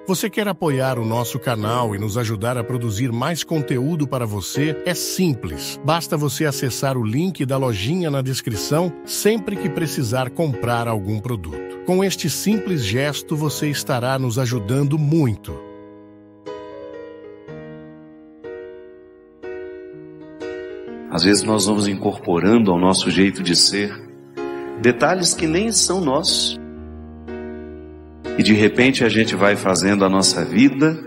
Você quer apoiar o nosso canal e nos ajudar a produzir mais conteúdo para você? É simples. Basta você acessar o link da lojinha na descrição sempre que precisar comprar algum produto. Com este simples gesto, você estará nos ajudando muito. Às vezes nós vamos incorporando ao nosso jeito de ser detalhes que nem são nossos. E de repente a gente vai fazendo a nossa vida,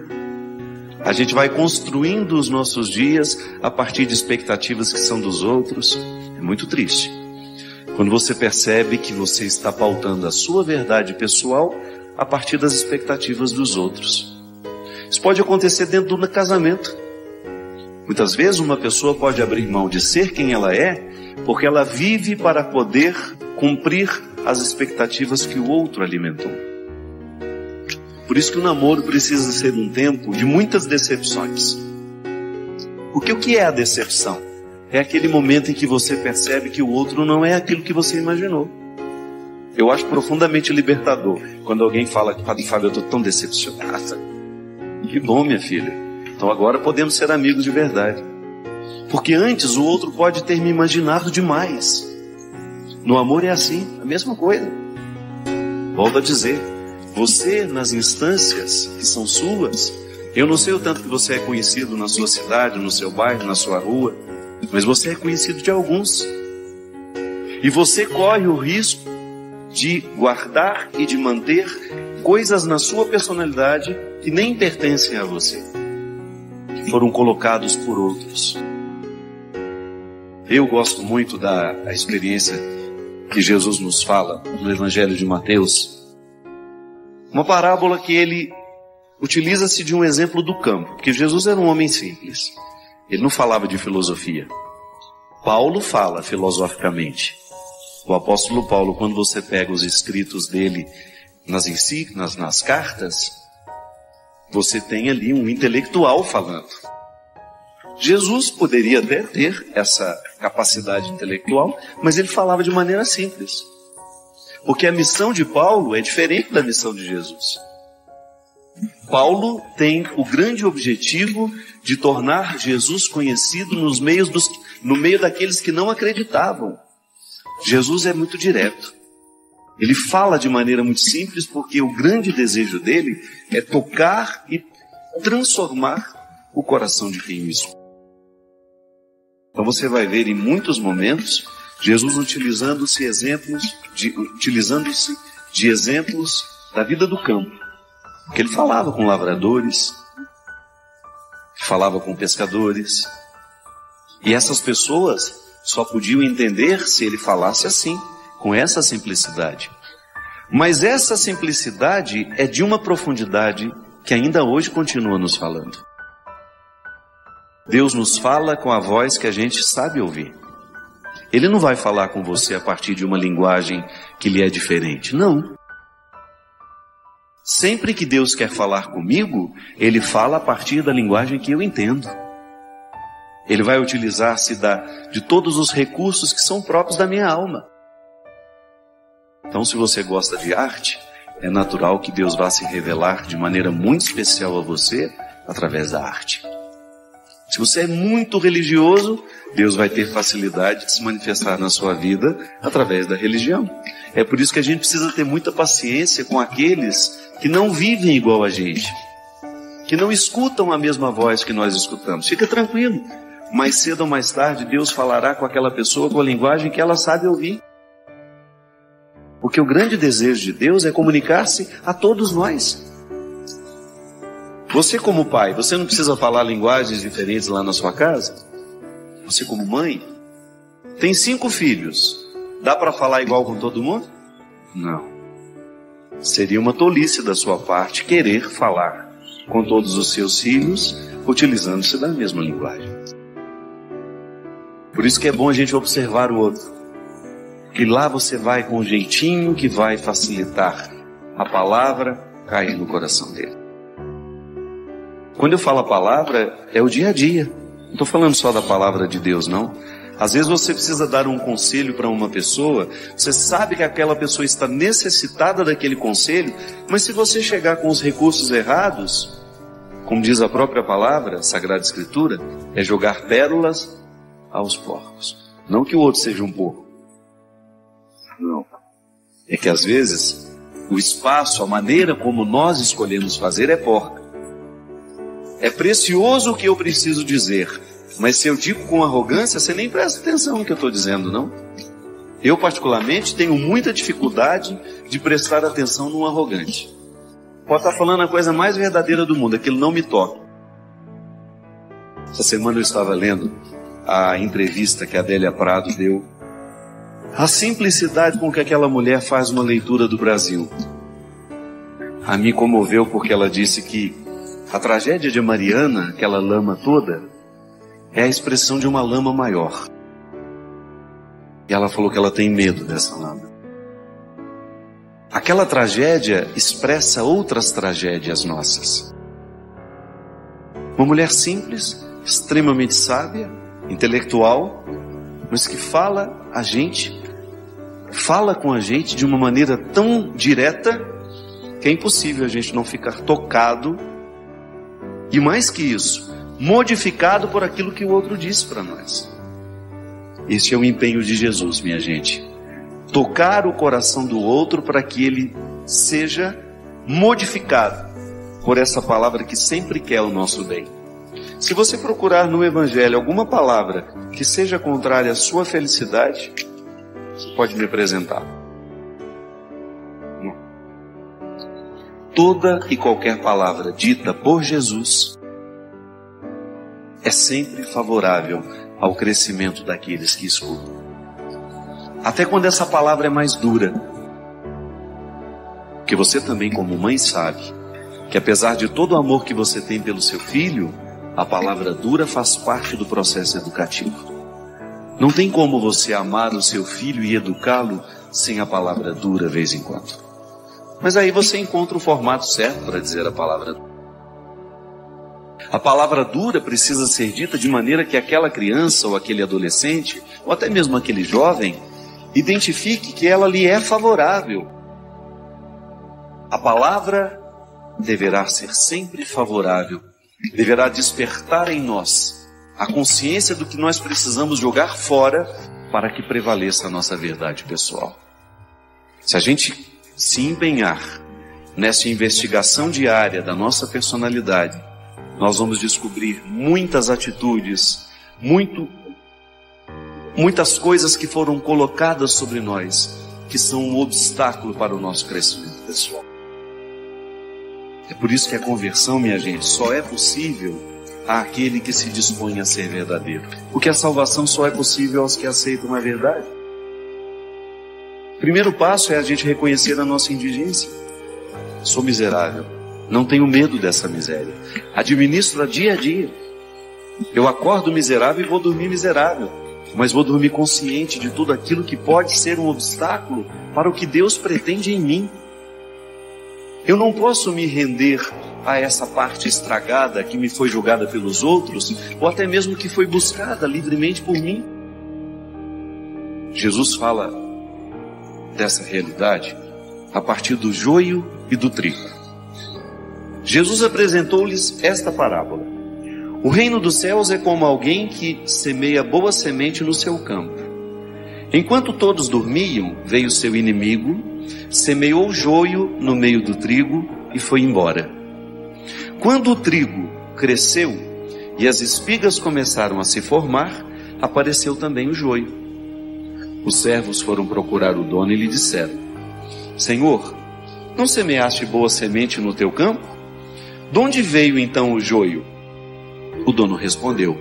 a gente vai construindo os nossos dias a partir de expectativas que são dos outros. É muito triste quando você percebe que você está pautando a sua verdade pessoal a partir das expectativas dos outros. Isso pode acontecer dentro do casamento. Muitas vezes uma pessoa pode abrir mão de ser quem ela é, porque ela vive para poder cumprir as expectativas que o outro alimentou. Por isso que o namoro precisa ser um tempo de muitas decepções. Porque o que é a decepção? É aquele momento em que você percebe que o outro não é aquilo que você imaginou. Eu acho profundamente libertador quando alguém fala que, Padre Fábio, eu estou tão decepcionada. Que bom, minha filha. Então agora podemos ser amigos de verdade. Porque antes o outro pode ter me imaginado demais. No amor é assim, a mesma coisa. Volto a dizer, você nas instâncias que são suas, eu não sei o tanto que você é conhecido na sua cidade, no seu bairro, na sua rua, mas você é conhecido de alguns. E você corre o risco de guardar e de manter coisas na sua personalidade que nem pertencem a você, que foram colocados por outros. Eu gosto muito da experiência que Jesus nos fala no Evangelho de Mateus. Uma parábola que ele utiliza-se de um exemplo do campo, porque Jesus era um homem simples. Ele não falava de filosofia. Paulo fala filosoficamente. O apóstolo Paulo, quando você pega os escritos dele nas cartas, você tem ali um intelectual falando. Jesus poderia até ter essa capacidade intelectual, mas ele falava de maneira simples. Porque a missão de Paulo é diferente da missão de Jesus. Paulo tem o grande objetivo de tornar Jesus conhecido no meio daqueles que não acreditavam. Jesus é muito direto. Ele fala de maneira muito simples porque o grande desejo dele é tocar e transformar o coração de quem o escuta. Então você vai ver em muitos momentos Jesus utilizando-se de exemplos da vida do campo. Porque ele falava com lavradores, falava com pescadores. E essas pessoas só podiam entender se ele falasse assim, com essa simplicidade. Mas essa simplicidade é de uma profundidade que ainda hoje continua nos falando. Deus nos fala com a voz que a gente sabe ouvir. Ele não vai falar com você a partir de uma linguagem que lhe é diferente, não. Sempre que Deus quer falar comigo, Ele fala a partir da linguagem que eu entendo. Ele vai utilizar-se de todos os recursos que são próprios da minha alma. Então, se você gosta de arte, é natural que Deus vá se revelar de maneira muito especial a você através da arte. Se você é muito religioso, Deus vai ter facilidade de se manifestar na sua vida através da religião. É por isso que a gente precisa ter muita paciência com aqueles que não vivem igual a gente, que não escutam a mesma voz que nós escutamos. Fica tranquilo, mais cedo ou mais tarde Deus falará com aquela pessoa com a linguagem que ela sabe ouvir. Porque o grande desejo de Deus é comunicar-se a todos nós. Você como pai, você não precisa falar linguagens diferentes lá na sua casa? Você como mãe, tem 5 filhos, dá para falar igual com todo mundo? Não. Seria uma tolice da sua parte querer falar com todos os seus filhos, utilizando-se da mesma linguagem. Por isso que é bom a gente observar o outro. Que lá você vai com um jeitinho que vai facilitar a palavra cair no coração dele. Quando eu falo a palavra, é o dia a dia. Não estou falando só da palavra de Deus, não. Às vezes você precisa dar um conselho para uma pessoa, você sabe que aquela pessoa está necessitada daquele conselho, mas se você chegar com os recursos errados, como diz a própria palavra, a Sagrada Escritura, é jogar pérolas aos porcos. Não que o outro seja um porco. Não. É que às vezes o espaço, a maneira como nós escolhemos fazer é porca. É precioso o que eu preciso dizer, mas se eu digo com arrogância, você nem presta atenção no que eu estou dizendo, não? Eu particularmente tenho muita dificuldade de prestar atenção num arrogante. Pode estar falando a coisa mais verdadeira do mundo, aquilo não me toca. Essa semana eu estava lendo a entrevista que a Adélia Prado deu. A simplicidade com que aquela mulher faz uma leitura do Brasil a me comoveu, porque ela disse que a tragédia de Mariana, aquela lama toda, é a expressão de uma lama maior. E ela falou que ela tem medo dessa lama. Aquela tragédia expressa outras tragédias nossas. Uma mulher simples, extremamente sábia, intelectual, mas que fala com a gente de uma maneira tão direta que é impossível a gente não ficar tocado e, mais que isso, modificado por aquilo que o outro disse para nós. Esse é o empenho de Jesus, minha gente. Tocar o coração do outro para que ele seja modificado por essa palavra que sempre quer o nosso bem. Se você procurar no Evangelho alguma palavra que seja contrária à sua felicidade, você pode me apresentar. Não. Toda e qualquer palavra dita por Jesus é sempre favorável ao crescimento daqueles que escutam. Até quando essa palavra é mais dura. Porque você também, como mãe, sabe que apesar de todo o amor que você tem pelo seu filho, a palavra dura faz parte do processo educativo. Não tem como você amar o seu filho e educá-lo sem a palavra dura de vez em quando. Mas aí você encontra o formato certo para dizer a palavra dura. A palavra dura precisa ser dita de maneira que aquela criança ou aquele adolescente, ou até mesmo aquele jovem, identifique que ela lhe é favorável. A palavra deverá ser sempre favorável, deverá despertar em nós a consciência do que nós precisamos jogar fora para que prevaleça a nossa verdade pessoal. Se a gente se empenhar nessa investigação diária da nossa personalidade, nós vamos descobrir muitas atitudes, muitas coisas que foram colocadas sobre nós, que são um obstáculo para o nosso crescimento pessoal. É por isso que a conversão, minha gente, só é possível àquele que se dispõe a ser verdadeiro. Porque a salvação só é possível aos que aceitam a verdade. O primeiro passo é a gente reconhecer a nossa indigência. Sou miserável, não tenho medo dessa miséria. Administro dia a dia. Eu acordo miserável e vou dormir miserável, mas vou dormir consciente de tudo aquilo que pode ser um obstáculo para o que Deus pretende em mim. Eu não posso me render a essa parte estragada que me foi julgada pelos outros, ou até mesmo que foi buscada livremente por mim. Jesus fala dessa realidade a partir do joio e do trigo. Jesus apresentou-lhes esta parábola. O reino dos céus é como alguém que semeia boa semente no seu campo. Enquanto todos dormiam, veio seu inimigo, semeou o joio no meio do trigo e foi embora. Quando o trigo cresceu e as espigas começaram a se formar, apareceu também o joio. Os servos foram procurar o dono e lhe disseram: Senhor, não semeaste boa semente no teu campo? De onde veio então o joio? O dono respondeu: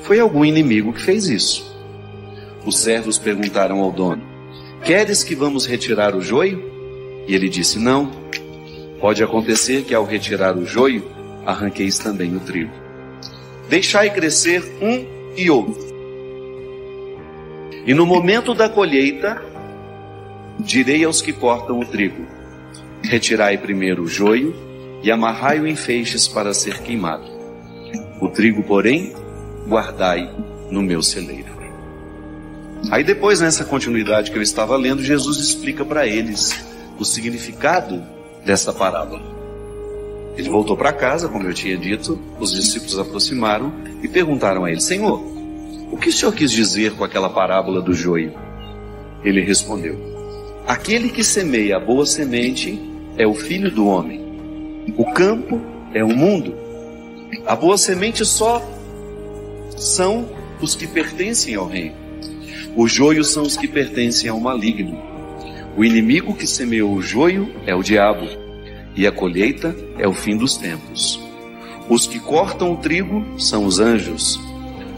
Foi algum inimigo que fez isso. Os servos perguntaram ao dono: Queres que vamos retirar o joio? E ele disse: Não. Pode acontecer que ao retirar o joio, arranqueis também o trigo. Deixai crescer um e outro. E no momento da colheita, direi aos que cortam o trigo: Retirai primeiro o joio e amarrai-o em feixes para ser queimado. O trigo, porém, guardai no meu celeiro. Aí depois, nessa continuidade que eu estava lendo, Jesus explica para eles o significado dessa parábola. Ele voltou para casa, como eu tinha dito, os discípulos aproximaram e perguntaram a ele: Senhor, o que o Senhor quis dizer com aquela parábola do joio? Ele respondeu: aquele que semeia a boa semente é o Filho do Homem. O campo é o mundo. A boa semente só são os que pertencem ao reino. Os joios são os que pertencem ao maligno. O inimigo que semeou o joio é o diabo, e a colheita é o fim dos tempos. Os que cortam o trigo são os anjos.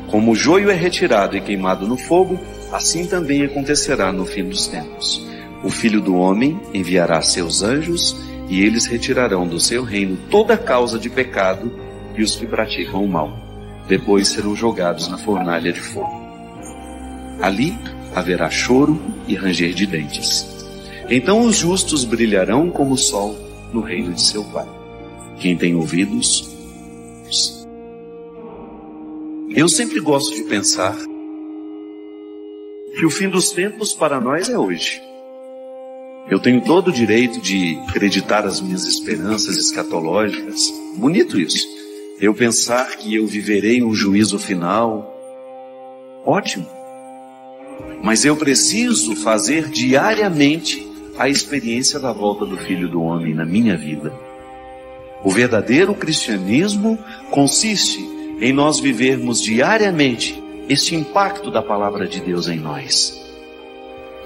Como o joio é retirado e queimado no fogo, assim também acontecerá no fim dos tempos. O Filho do Homem enviará seus anjos, e eles retirarão do seu reino toda a causa de pecado e os que praticam o mal. Depois serão jogados na fornalha de fogo. Ali haverá choro e ranger de dentes. Então os justos brilharão como o sol no reino de seu Pai. Quem tem ouvidos, ouça. Eu sempre gosto de pensar que o fim dos tempos para nós é hoje. Eu tenho todo o direito de acreditar as minhas esperanças escatológicas. Bonito isso. Eu pensar que eu viverei um juízo final. Ótimo. Mas eu preciso fazer diariamente a experiência da volta do Filho do Homem na minha vida. O verdadeiro cristianismo consiste em nós vivermos diariamente este impacto da palavra de Deus em nós.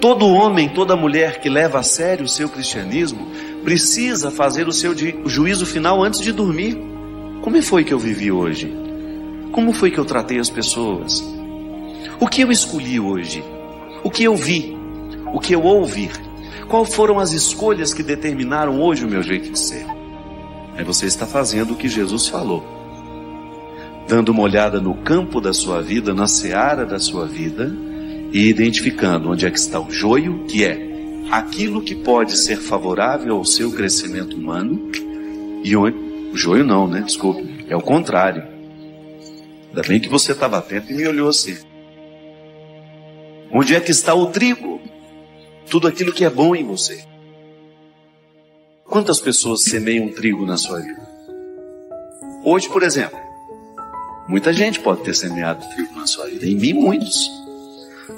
Todo homem, toda mulher que leva a sério o seu cristianismo precisa fazer o seu juízo final antes de dormir. Como foi que eu vivi hoje? Como foi que eu tratei as pessoas? O que eu escolhi hoje? O que eu vi? O que eu ouvi? Quais foram as escolhas que determinaram hoje o meu jeito de ser? Aí você está fazendo o que Jesus falou, dando uma olhada no campo da sua vida, na seara da sua vida, e identificando onde é que está o joio, que é aquilo que pode ser favorável ao seu crescimento humano, e onde... o joio não, né? Desculpe, é o contrário. Ainda bem que você estava atento e me olhou assim. Onde é que está o trigo? Tudo aquilo que é bom em você. Quantas pessoas semeiam trigo na sua vida? Hoje, por exemplo, muita gente pode ter semeado trigo na sua vida. Em mim, muitos.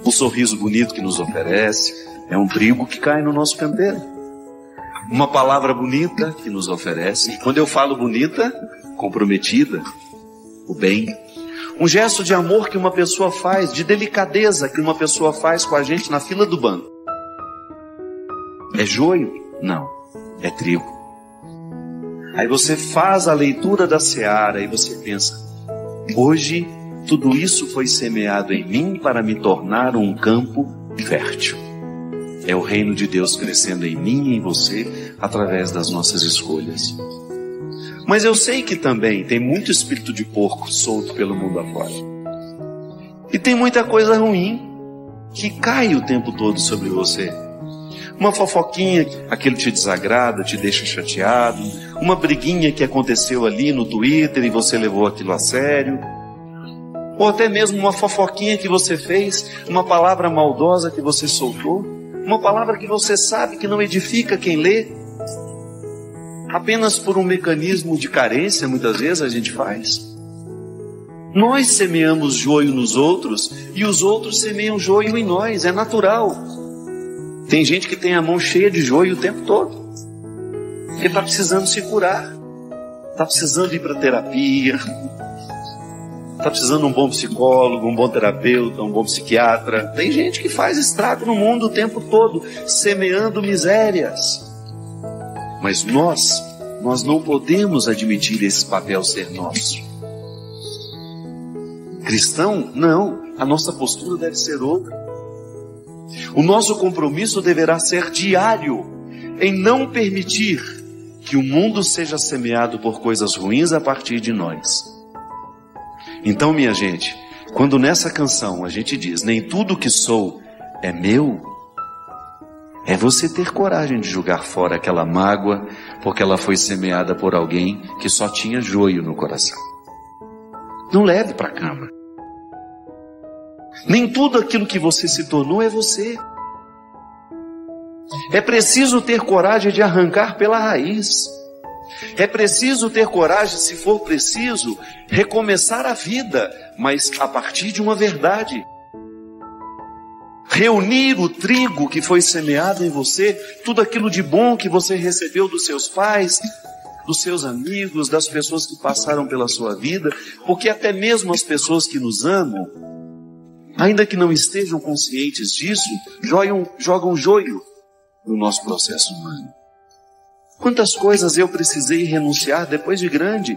Um sorriso bonito que nos oferece é um trigo que cai no nosso canteiro. Uma palavra bonita que nos oferece. E quando eu falo bonita, comprometida, o bem. Um gesto de amor que uma pessoa faz, de delicadeza que uma pessoa faz com a gente na fila do banco. É joio? Não, é trigo. Aí você faz a leitura da seara e você pensa: hoje tudo isso foi semeado em mim para me tornar um campo fértil. É o reino de Deus crescendo em mim e em você através das nossas escolhas. Mas eu sei que também tem muito espírito de porco solto pelo mundo afora. E tem muita coisa ruim que cai o tempo todo sobre você. Uma fofoquinha, aquilo te desagrada, te deixa chateado. Uma briguinha que aconteceu ali no Twitter e você levou aquilo a sério. Ou até mesmo uma fofoquinha que você fez, uma palavra maldosa que você soltou. Uma palavra que você sabe que não edifica quem lê. Apenas por um mecanismo de carência, muitas vezes a gente faz. Nós semeamos joio nos outros e os outros semeiam joio em nós, é natural. Tem gente que tem a mão cheia de joio o tempo todo, porque está precisando se curar, está precisando ir para terapia, está precisando de um bom psicólogo, um bom terapeuta, um bom psiquiatra. Tem gente que faz estrago no mundo o tempo todo, semeando misérias. Mas nós não podemos admitir esse papel ser nosso. Cristão? Não. A nossa postura deve ser outra. O nosso compromisso deverá ser diário, em não permitir que o mundo seja semeado por coisas ruins a partir de nós. Então, minha gente, quando nessa canção a gente diz: nem tudo que sou é meu, é você ter coragem de jogar fora aquela mágoa, porque ela foi semeada por alguém que só tinha joio no coração. Não leve para a cama. Nem tudo aquilo que você se tornou é você. É preciso ter coragem de arrancar pela raiz. É preciso ter coragem, se for preciso, recomeçar a vida, mas a partir de uma verdade. Reunir o trigo que foi semeado em você, tudo aquilo de bom que você recebeu dos seus pais, dos seus amigos, das pessoas que passaram pela sua vida, porque até mesmo as pessoas que nos amam, ainda que não estejam conscientes disso, jogam joio no nosso processo humano. Quantas coisas eu precisei renunciar depois de grande,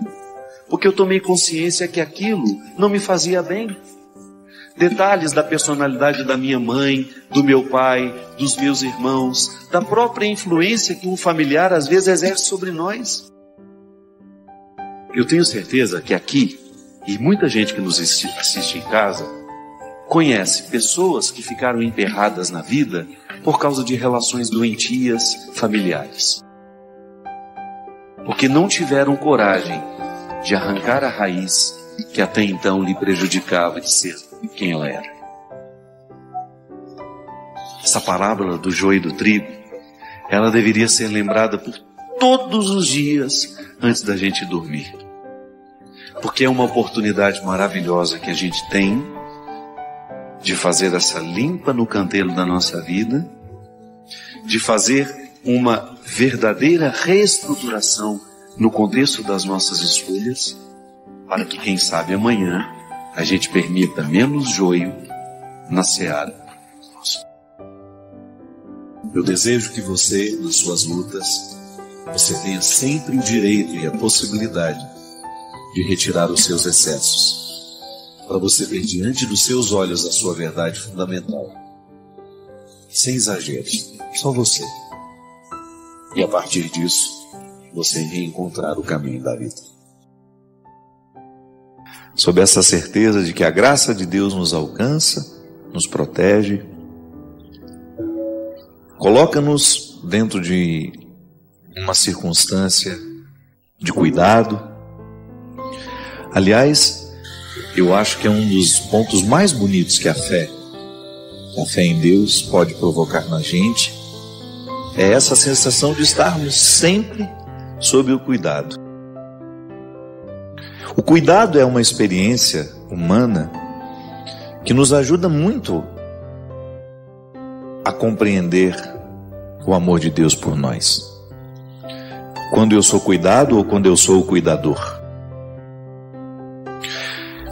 porque eu tomei consciência que aquilo não me fazia bem. Detalhes da personalidade da minha mãe, do meu pai, dos meus irmãos, da própria influência que um familiar às vezes exerce sobre nós. Eu tenho certeza que aqui, e muita gente que nos assiste em casa, conhece pessoas que ficaram emperradas na vida por causa de relações doentias familiares. Porque não tiveram coragem de arrancar a raiz que até então lhe prejudicava de ser quem ela era. Essa parábola do joio e do trigo, ela deveria ser lembrada por todos os dias antes da gente dormir. Porque é uma oportunidade maravilhosa que a gente tem de fazer essa limpa no canteiro da nossa vida, de fazer uma verdadeira reestruturação no contexto das nossas escolhas, para que, quem sabe, amanhã a gente permita menos joio na seara. Eu desejo que você, nas suas lutas, você tenha sempre o direito e a possibilidade de retirar os seus excessos, para você ver diante dos seus olhos a sua verdade fundamental. Sem exageros, só você. E a partir disso, você reencontrar o caminho da vida. Sob essa certeza de que a graça de Deus nos alcança, nos protege, coloca-nos dentro de uma circunstância de cuidado. Aliás, eu acho que é um dos pontos mais bonitos que a fé em Deus pode provocar na gente, é essa sensação de estarmos sempre sob o cuidado. O cuidado é uma experiência humana que nos ajuda muito a compreender o amor de Deus por nós. Quando eu sou cuidado ou quando eu sou o cuidador.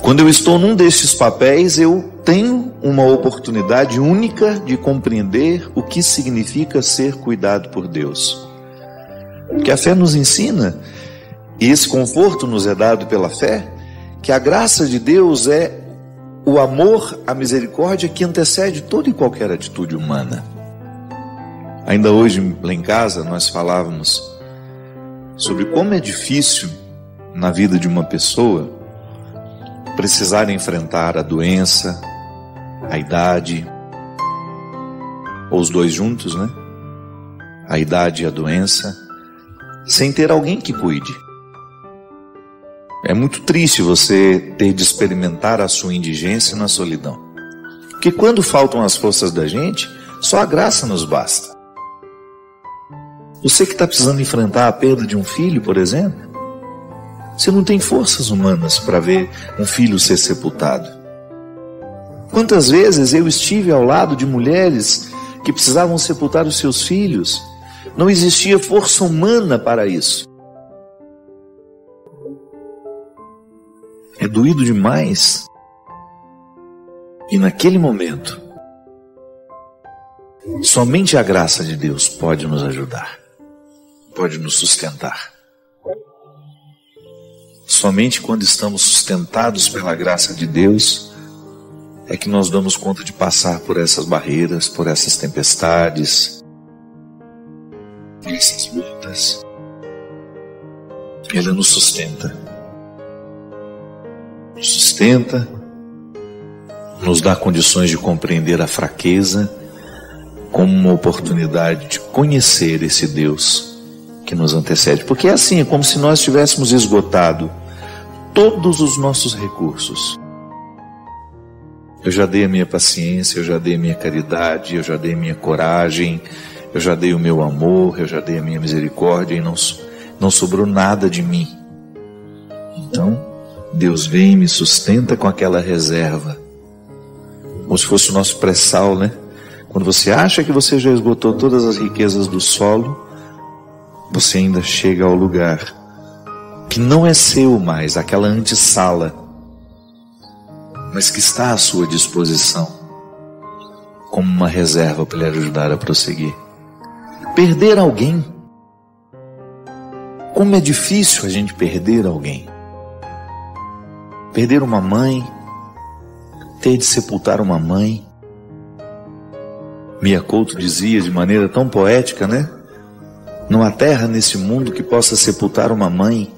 Quando eu estou num destes papéis, eu tenho uma oportunidade única de compreender o que significa ser cuidado por Deus. Porque a fé nos ensina, e esse conforto nos é dado pela fé, que a graça de Deus é o amor, a misericórdia que antecede toda e qualquer atitude humana. Ainda hoje, lá em casa, nós falávamos sobre como é difícil na vida de uma pessoa precisar enfrentar a doença, a idade, ou os dois juntos, né? A idade e a doença, sem ter alguém que cuide. É muito triste você ter de experimentar a sua indigência na solidão. Porque quando faltam as forças da gente, só a graça nos basta. Você que está precisando enfrentar a perda de um filho, por exemplo, você não tem forças humanas para ver um filho ser sepultado. Quantas vezes eu estive ao lado de mulheres que precisavam sepultar os seus filhos, não existia força humana para isso. É doído demais. E naquele momento, somente a graça de Deus pode nos ajudar, pode nos sustentar. Somente quando estamos sustentados pela graça de Deus é que nós damos conta de passar por essas barreiras, por essas tempestades, por essas lutas. Ele nos sustenta. Nos sustenta, nos dá condições de compreender a fraqueza como uma oportunidade de conhecer esse Deus que nos antecede. Porque é assim, é como se nós tivéssemos esgotado todos os nossos recursos. Eu já dei a minha paciência, eu já dei a minha caridade, eu já dei a minha coragem, eu já dei o meu amor, eu já dei a minha misericórdia e não sobrou nada de mim. Então, Deus vem e me sustenta com aquela reserva, como se fosse o nosso pré-sal, né? Quando você acha que você já esgotou todas as riquezas do solo, você ainda chega ao lugar que não é seu mais, aquela antessala, mas que está à sua disposição, como uma reserva para lhe ajudar a prosseguir. Perder alguém. Como é difícil a gente perder alguém. Perder uma mãe, ter de sepultar uma mãe. Mia Couto dizia de maneira tão poética, né? Não há terra nesse mundo que possa sepultar uma mãe.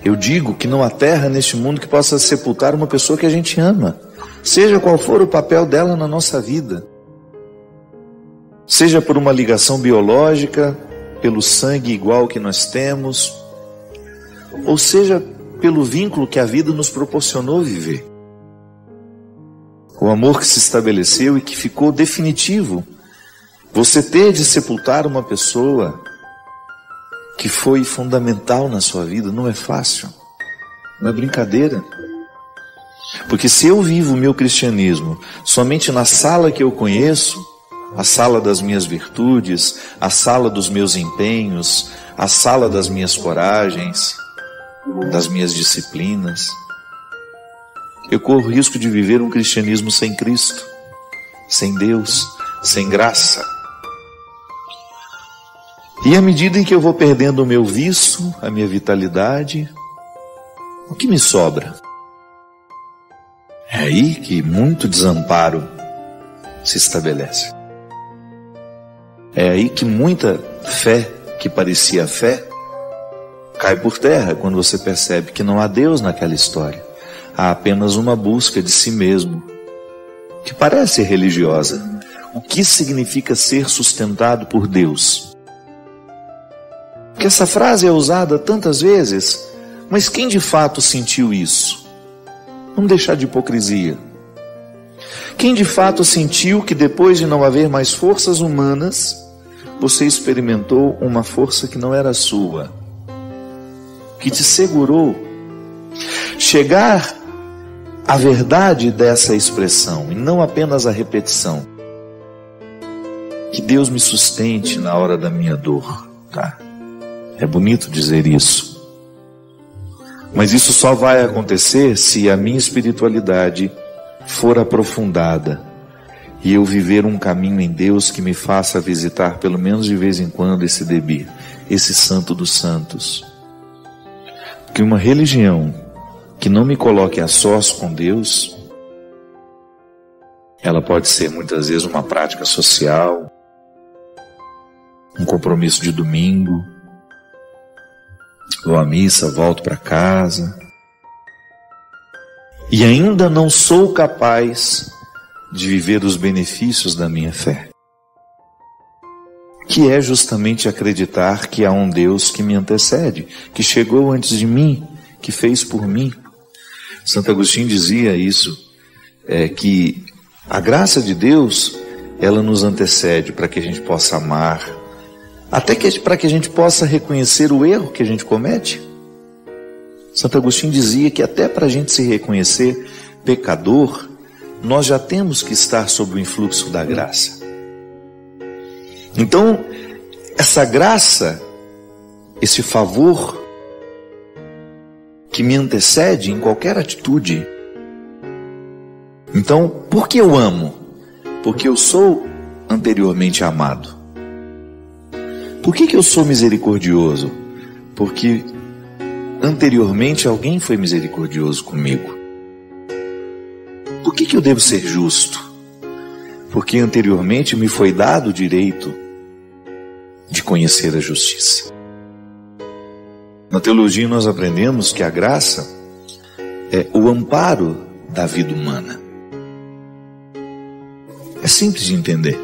Eu digo que não há terra neste mundo que possa sepultar uma pessoa que a gente ama, seja qual for o papel dela na nossa vida. Seja por uma ligação biológica, pelo sangue igual que nós temos, ou seja pelo vínculo que a vida nos proporcionou viver. O amor que se estabeleceu e que ficou definitivo. Você ter de sepultar uma pessoa que foi fundamental na sua vida não é fácil, não é brincadeira. Porque se eu vivo o meu cristianismo somente na sala que eu conheço, a sala das minhas virtudes, a sala dos meus empenhos, a sala das minhas coragens, das minhas disciplinas, eu corro o risco de viver um cristianismo sem Cristo, sem Deus, sem graça. E à medida em que eu vou perdendo o meu vício, a minha vitalidade, o que me sobra? É aí que muito desamparo se estabelece. É aí que muita fé, que parecia fé, cai por terra quando você percebe que não há Deus naquela história. Há apenas uma busca de si mesmo, que parece religiosa. O que significa ser sustentado por Deus? Porque essa frase é usada tantas vezes, mas quem de fato sentiu isso? Vamos deixar de hipocrisia. Quem de fato sentiu que depois de não haver mais forças humanas, você experimentou uma força que não era sua, que te segurou? Chegar à verdade dessa expressão, e não apenas a repetição. Que Deus me sustente na hora da minha dor, tá? É bonito dizer isso. Mas isso só vai acontecer se a minha espiritualidade for aprofundada e eu viver um caminho em Deus que me faça visitar pelo menos de vez em quando esse Debir, esse santo dos santos. Porque uma religião que não me coloque a sós com Deus, ela pode ser muitas vezes uma prática social, um compromisso de domingo, vou à missa, volto para casa, e ainda não sou capaz de viver os benefícios da minha fé, que é justamente acreditar que há um Deus que me antecede, que chegou antes de mim, que fez por mim. Santo Agostinho dizia isso, que a graça de Deus, ela nos antecede para que a gente possa amar, até para que a gente possa reconhecer o erro que a gente comete. Santo Agostinho dizia que até para a gente se reconhecer pecador, nós já temos que estar sob o influxo da graça. Então, essa graça, esse favor que me antecede em qualquer atitude. Então, por que eu amo? Porque eu sou anteriormente amado. Por que eu sou misericordioso? Porque anteriormente alguém foi misericordioso comigo. Por que eu devo ser justo? Porque anteriormente me foi dado o direito de conhecer a justiça. Na teologia nós aprendemos que a graça é o amparo da vida humana. É simples de entender.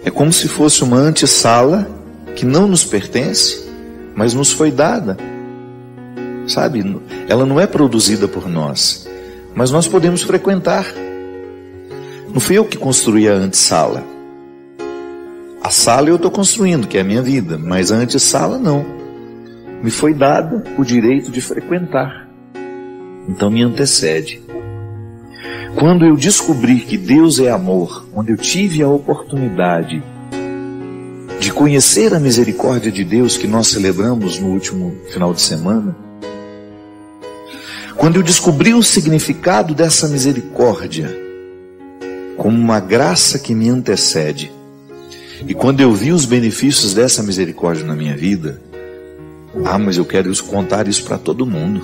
É como se fosse uma antessala que não nos pertence, mas nos foi dada. Sabe? Ela não é produzida por nós, mas nós podemos frequentar. Não fui eu que construí a antessala. A sala eu estou construindo, que é a minha vida, mas a antessala não. Me foi dado o direito de frequentar. Então me antecede. Quando eu descobri que Deus é amor, quando eu tive a oportunidade de conhecer a misericórdia de Deus que nós celebramos no último final de semana, quando eu descobri o significado dessa misericórdia como uma graça que me antecede, e quando eu vi os benefícios dessa misericórdia na minha vida, mas eu quero contar isso para todo mundo.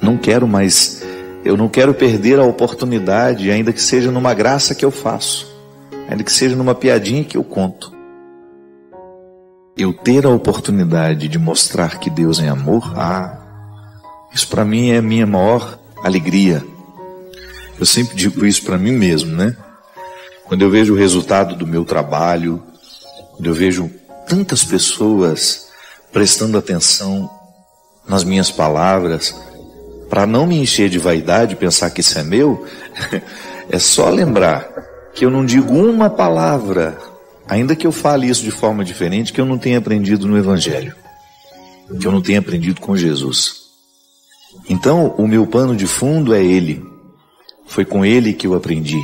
Não quero mais, eu não quero perder a oportunidade, ainda que seja numa graça que eu faço, ainda que seja numa piadinha que eu conto. Eu ter a oportunidade de mostrar que Deus é amor, isso para mim é a minha maior alegria. Eu sempre digo isso para mim mesmo, né? Quando eu vejo o resultado do meu trabalho, quando eu vejo tantas pessoas prestando atenção nas minhas palavras, para não me encher de vaidade e pensar que isso é meu, é só lembrar que eu não digo uma palavra, ainda que eu fale isso de forma diferente, que eu não tenha aprendido no Evangelho, que eu não tenha aprendido com Jesus. Então, o meu pano de fundo é Ele. Foi com Ele que eu aprendi.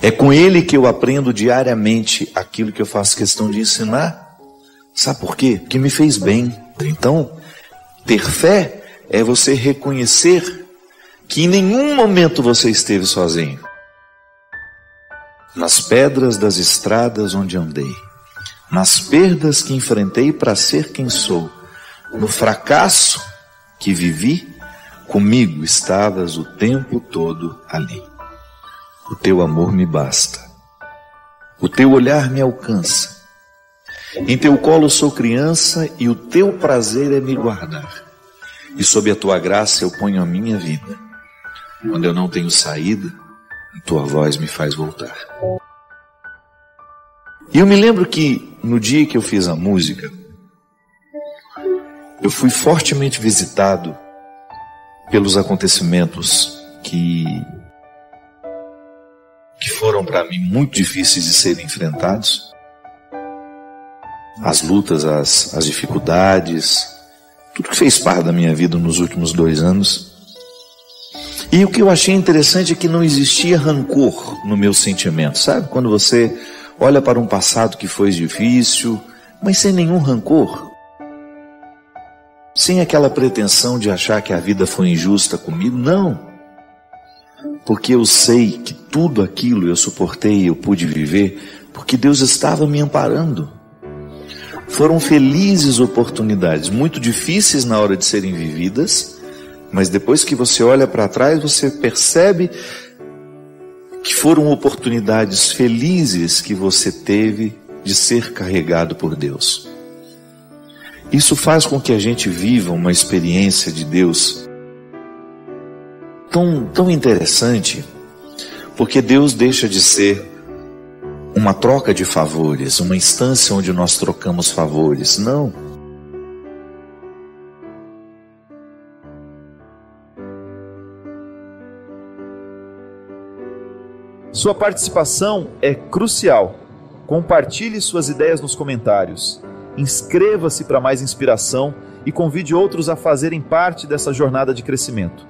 É com Ele que eu aprendo diariamente aquilo que eu faço questão de ensinar. Sabe por quê? Porque me fez bem. Então, ter fé é você reconhecer que em nenhum momento você esteve sozinho. Nas pedras das estradas onde andei, nas perdas que enfrentei para ser quem sou, no fracasso que vivi, comigo estavas o tempo todo ali. O teu amor me basta. O teu olhar me alcança. Em teu colo sou criança e o teu prazer é me guardar. E sob a tua graça eu ponho a minha vida. Quando eu não tenho saída, a tua voz me faz voltar. E eu me lembro que no dia que eu fiz a música, eu fui fortemente visitado pelos acontecimentos que foram para mim muito difíceis de serem enfrentados. As lutas, as dificuldades, tudo que fez parte da minha vida nos últimos 2 anos. E o que eu achei interessante é que não existia rancor no meu sentimento, sabe? Quando você olha para um passado que foi difícil, mas sem nenhum rancor, sem aquela pretensão de achar que a vida foi injusta comigo, não. Porque eu sei que tudo aquilo eu suportei, eu pude viver, porque Deus estava me amparando. Foram felizes oportunidades, muito difíceis na hora de serem vividas, mas depois que você olha para trás, você percebe que foram oportunidades felizes que você teve de ser carregado por Deus. Isso faz com que a gente viva uma experiência de Deus tão interessante, porque Deus deixa de ser uma troca de favores, uma instância onde nós trocamos favores. Não. Sua participação é crucial. Compartilhe suas ideias nos comentários. Inscreva-se para mais inspiração e convide outros a fazerem parte dessa jornada de crescimento.